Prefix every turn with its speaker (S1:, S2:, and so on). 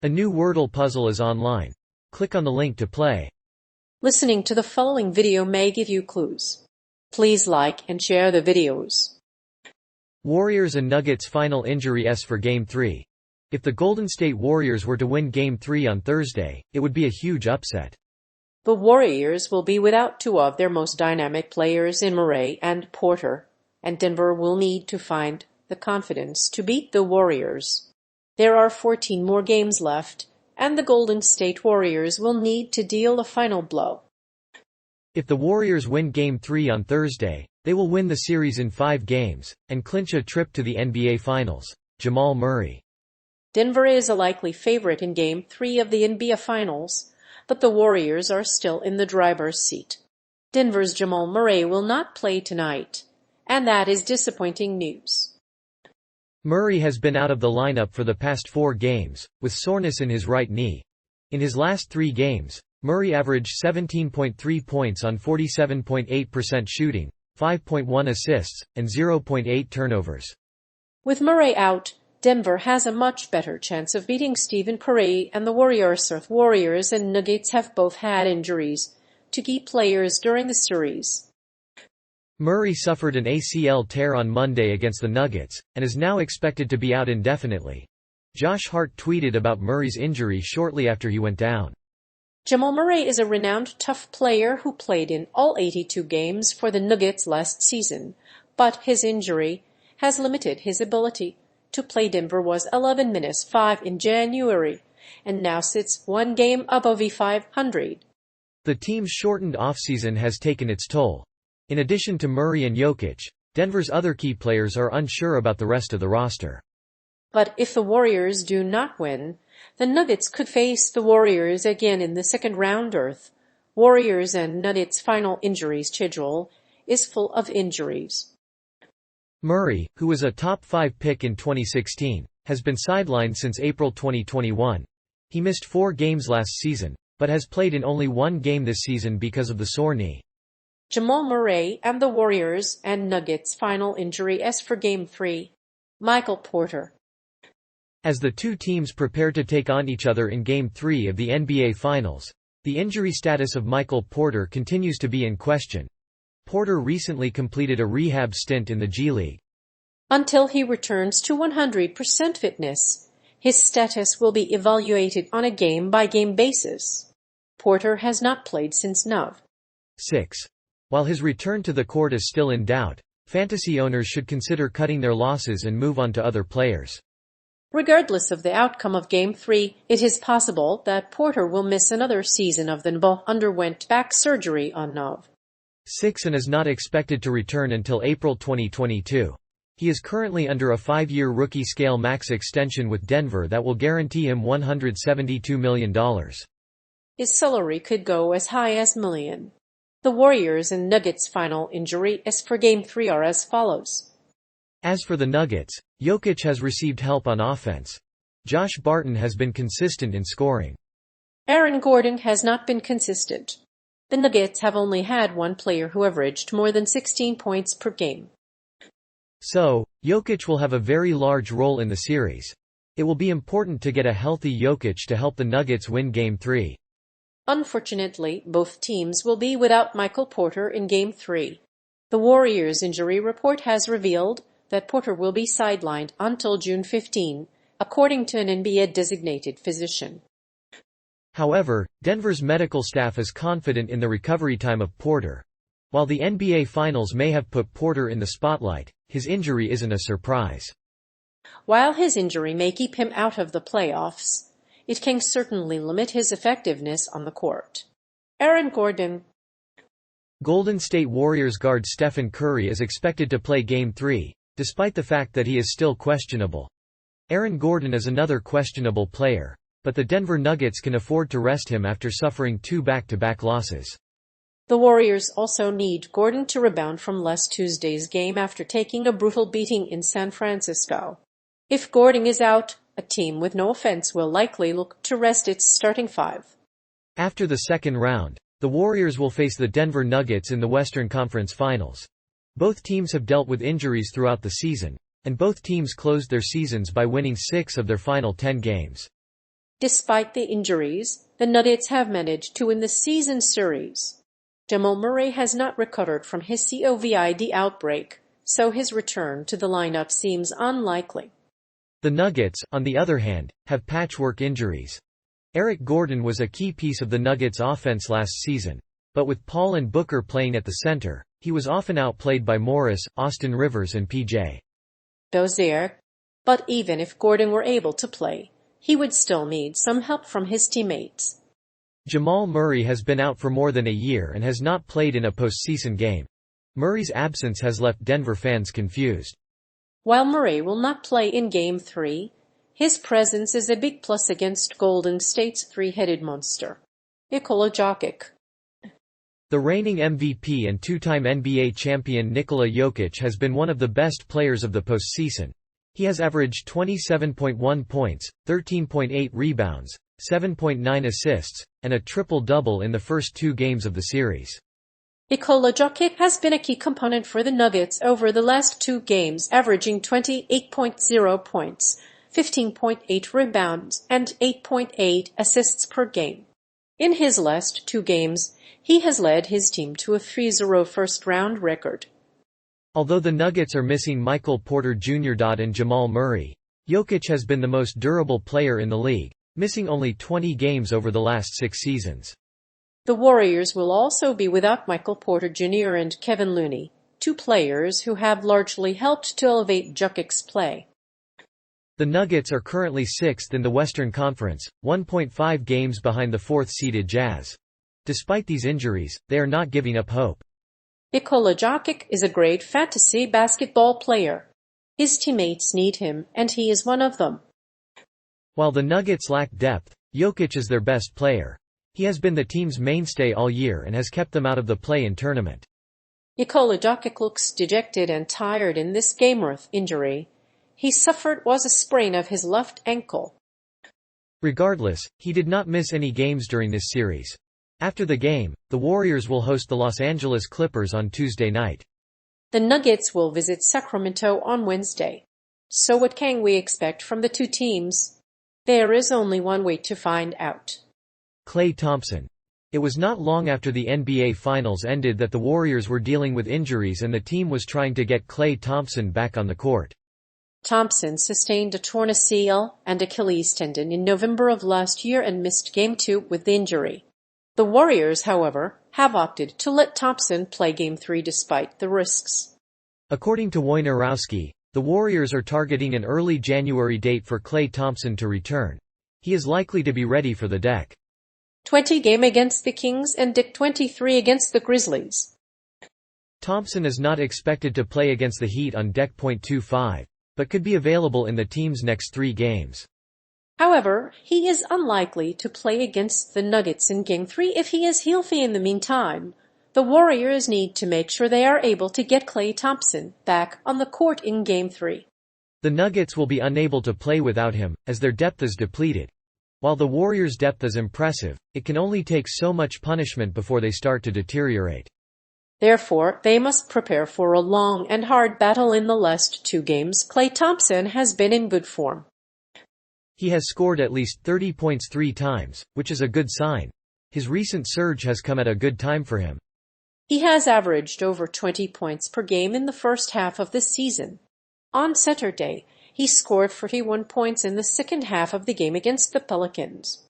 S1: A new Wordle puzzle is online. Click on the link to play.
S2: Listening to the following video may give you clues. Please like and share the videos.
S1: Warriors and Nuggets final injury for Game 3. If the Golden State Warriors were to win Game 3 on Thursday, it would be a huge upset.
S2: The Warriors will be without two of their most dynamic players in Murray and Porter, and Denver will need to find the confidence to beat the Warriors. There are 14 more games left, and the Golden State Warriors will need to deal a final blow.
S1: If the Warriors win Game 3 on Thursday, they will win the series in 5 games, and clinch a trip to the NBA Finals. Jamal Murray.
S2: Denver is a likely favorite in Game 3 of the NBA Finals, but the Warriors are still in the driver's seat. Denver's Jamal Murray will not play tonight, and that is disappointing news.
S1: Murray has been out of the lineup for the past 4 games, with soreness in his right knee. In his last 3 games, Murray averaged 17.3 points on 47.8% shooting, 5.1 assists, and 0.8 turnovers.
S2: With Murray out, Denver has a much better chance of beating Stephen Curry and the Warriors. Warriors and Nuggets have both had injuries to key players during the series.
S1: Murray suffered an ACL tear on Monday against the Nuggets, and is now expected to be out indefinitely. Josh Hart tweeted about Murray's injury shortly after he went down.
S2: Jamal Murray is a renowned tough player who played in all 82 games for the Nuggets last season, but his injury has limited his ability to play. Denver was 11-5 in January, and now sits 1 game above .500.
S1: The team's shortened offseason has taken its toll. In addition to Murray and Jokic, Denver's other key players are unsure about the rest of the roster.
S2: But if the Warriors do not win, the Nuggets could face the Warriors again in the second round. Warriors and Nuggets final injuries schedule is full of injuries.
S1: Murray, who was a top 5 pick in 2016, has been sidelined since April 2021. He missed 4 games last season, but has played in only 1 game this season because of the sore knee.
S2: Jamal Murray and the Warriors and Nuggets final injury for Game 3. Michael Porter.
S1: As the two teams prepare to take on each other in Game 3 of the NBA Finals, the injury status of Michael Porter continues to be in question. Porter recently completed a rehab stint in the G League.
S2: Until he returns to 100% fitness, his status will be evaluated on a game-by-game basis. Porter has not played since Nov.
S1: 6. While his return to the court is still in doubt, fantasy owners should consider cutting their losses and move on to other players.
S2: Regardless of the outcome of Game 3, it is possible that Porter will miss another season of the NBA. Underwent back surgery on Nov.
S1: 6 and is not expected to return until April 2022. He is currently under a 5-year rookie scale max extension with Denver that will guarantee him $172 million.
S2: His salary could go as high as $1 million. The Warriors and Nuggets final injury for Game 3 are as follows.
S1: As for the Nuggets, Jokic has received help on offense. Josh Barton has been consistent in scoring.
S2: Aaron Gordon has not been consistent. The Nuggets have only had 1 player who averaged more than 16 points per game.
S1: So, Jokic will have a very large role in the series. It will be important to get a healthy Jokic to help the Nuggets win Game 3.
S2: Unfortunately, both teams will be without Michael Porter in Game 3. The Warriors' injury report has revealed that Porter will be sidelined until June 15, according to an NBA-designated physician.
S1: However, Denver's medical staff is confident in the recovery time of Porter. While the NBA Finals may have put Porter in the spotlight, his injury isn't a surprise.
S2: While his injury may keep him out of the playoffs, it can certainly limit his effectiveness on the court. Aaron Gordon.
S1: Golden State Warriors guard Stephen Curry is expected to play Game 3, despite the fact that he is still questionable. Aaron Gordon is another questionable player, but the Denver Nuggets can afford to rest him after suffering 2 back-to-back losses.
S2: The Warriors also need Gordon to rebound from last Tuesday's game after taking a brutal beating in San Francisco. If Gordon is out, a team with no offense will likely look to rest its starting 5.
S1: After the second round, the Warriors will face the Denver Nuggets in the Western Conference Finals. Both teams have dealt with injuries throughout the season, and both teams closed their seasons by winning 6 of their final 10 games.
S2: Despite the injuries, the Nuggets have managed to win the season series. Jamal Murray has not recovered from his COVID outbreak, so his return to the lineup seems unlikely.
S1: The Nuggets, on the other hand, have patchwork injuries. Eric Gordon was a key piece of the Nuggets' offense last season, but with Paul and Booker playing at the center, he was often outplayed by Morris, Austin Rivers and P.J.
S2: Dozier. But even if Gordon were able to play, he would still need some help from his teammates.
S1: Jamal Murray has been out for more than a year and has not played in a postseason game. Murray's absence has left Denver fans confused.
S2: While Murray will not play in Game 3, his presence is a big plus against Golden State's three-headed monster, Nikola Jokic.
S1: The reigning MVP and two-time NBA champion Nikola Jokic has been one of the best players of the postseason. He has averaged 27.1 points, 13.8 rebounds, 7.9 assists, and a triple-double in the first two games of the series.
S2: Nikola Jokic has been a key component for the Nuggets over the last two games, averaging 28.0 points, 15.8 rebounds, and 8.8 assists per game. In his last two games, he has led his team to a 3-0 first-round record.
S1: Although the Nuggets are missing Michael Porter Jr. and Jamal Murray, Jokic has been the most durable player in the league, missing only 20 games over the last 6 seasons.
S2: The Warriors will also be without Michael Porter Jr. and Kevin Looney, two players who have largely helped to elevate Jokic's play.
S1: The Nuggets are currently 6th in the Western Conference, 1.5 games behind the 4th-seeded Jazz. Despite these injuries, they are not giving up hope.
S2: Nikola Jokic is a great fantasy basketball player. His teammates need him, and he is one of them.
S1: While the Nuggets lack depth, Jokic is their best player. He has been the team's mainstay all year and has kept them out of the play-in tournament.
S2: Nikola Jokic looks dejected and tired in this game-worth injury he suffered was a sprain of his left ankle.
S1: Regardless, he did not miss any games during this series. After the game, the Warriors will host the Los Angeles Clippers on Tuesday night.
S2: The Nuggets will visit Sacramento on Wednesday. So what can we expect from the two teams? There is only one way to find out.
S1: Klay Thompson. It was not long after the NBA Finals ended that the Warriors were dealing with injuries and the team was trying to get Klay Thompson back on the court.
S2: Thompson sustained a torn ACL and Achilles tendon in November of last year and missed Game 2 with the injury. The Warriors, however, have opted to let Thompson play Game 3 despite the risks.
S1: According to Wojnarowski, the Warriors are targeting an early January date for Klay Thompson to return. He is likely to be ready for the deck.
S2: 20 game against the Kings and Dick 23 against the Grizzlies.
S1: Thompson is not expected to play against the Heat on deck .25, but could be available in the team's next 3 games.
S2: However, he is unlikely to play against the Nuggets in Game 3 if he is healthy in the meantime. The Warriors need to make sure they are able to get Klay Thompson back on the court in Game 3.
S1: The Nuggets will be unable to play without him, as their depth is depleted. While the Warriors' depth is impressive, it can only take so much punishment before they start to deteriorate.
S2: Therefore, they must prepare for a long and hard battle in the last 2 games. Klay Thompson has been in good form.
S1: He has scored at least 30 points 3 times, which is a good sign. His recent surge has come at a good time for him.
S2: He has averaged over 20 points per game in the first half of the season. On Saturday, he scored 41 points in the second half of the game against the Pelicans.